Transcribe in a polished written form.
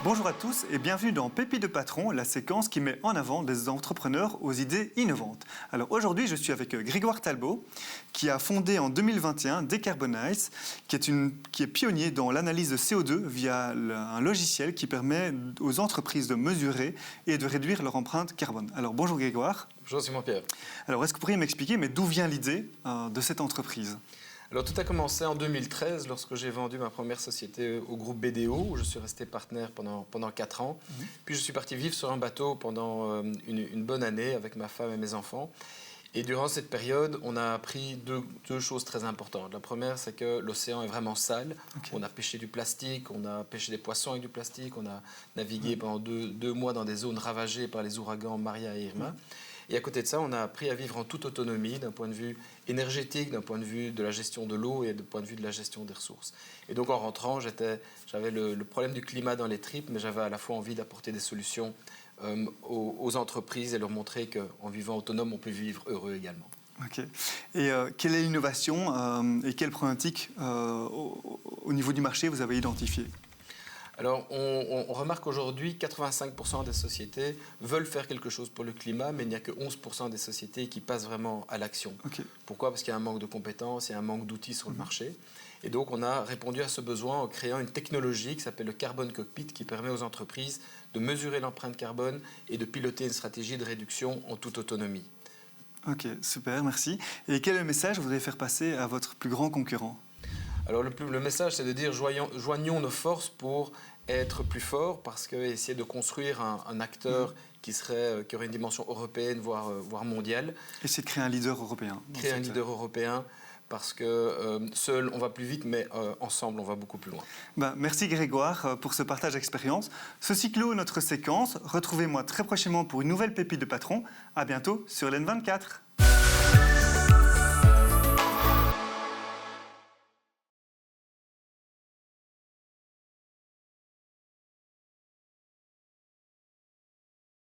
Bonjour à tous et bienvenue dans Pépites de Patron, la séquence qui met en avant des entrepreneurs aux idées innovantes. Alors aujourd'hui, je suis avec Grégoire Talbot, qui a fondé en 2021 Decarbonize, qui est pionnier dans l'analyse de CO2 via un logiciel qui permet aux entreprises de mesurer et de réduire leur empreinte carbone. Alors bonjour Grégoire. Bonjour Simon-Pierre. Alors est-ce que vous pourriez m'expliquer d'où vient l'idée de cette entreprise ? Alors tout a commencé en 2013 lorsque j'ai vendu ma première société au groupe BDO où je suis resté partenaire pendant 4 ans. Puis je suis parti vivre sur un bateau pendant une bonne année avec ma femme et mes enfants. Et durant cette période, on a appris deux choses très importantes. La première, c'est que l'océan est vraiment sale. Okay. On a pêché du plastique, on a pêché des poissons avec du plastique, on a navigué pendant deux mois dans des zones ravagées par les ouragans Maria et Irma. Et à côté de ça, on a appris à vivre en toute autonomie d'un point de vue énergétique, d'un point de vue de la gestion de l'eau et d'un point de vue de la gestion des ressources. Et donc en rentrant, j'avais le problème du climat dans les tripes, mais j'avais à la fois envie d'apporter des solutions aux entreprises et leur montrer qu'en vivant autonome, on peut vivre heureux également. Ok. Et quelle est l'innovation et quelle problématique au niveau du marché vous avez identifié ? Alors, on remarque aujourd'hui que 85% des sociétés veulent faire quelque chose pour le climat, mais il n'y a que 11% des sociétés qui passent vraiment à l'action. Okay. Pourquoi ? Parce qu'il y a un manque de compétences, il y a un manque d'outils sur le marché. Et donc, on a répondu à ce besoin en créant une technologie qui s'appelle le Carbon Cockpit, qui permet aux entreprises de mesurer l'empreinte carbone et de piloter une stratégie de réduction en toute autonomie. Ok, super, merci. Et quel est le message que vous voudrez faire passer à votre plus grand concurrent ? Alors le message, c'est de dire joignons nos forces pour être plus forts, parce qu'essayer de construire un acteur qui aurait une dimension européenne, voire mondiale. Essayer de créer un leader européen. Créer un leader européen, parce que seul on va plus vite, mais ensemble on va beaucoup plus loin. Merci Grégoire pour ce partage d'expérience. Ceci clôt notre séquence. Retrouvez-moi très prochainement pour une nouvelle pépite de patron. À bientôt sur LN24.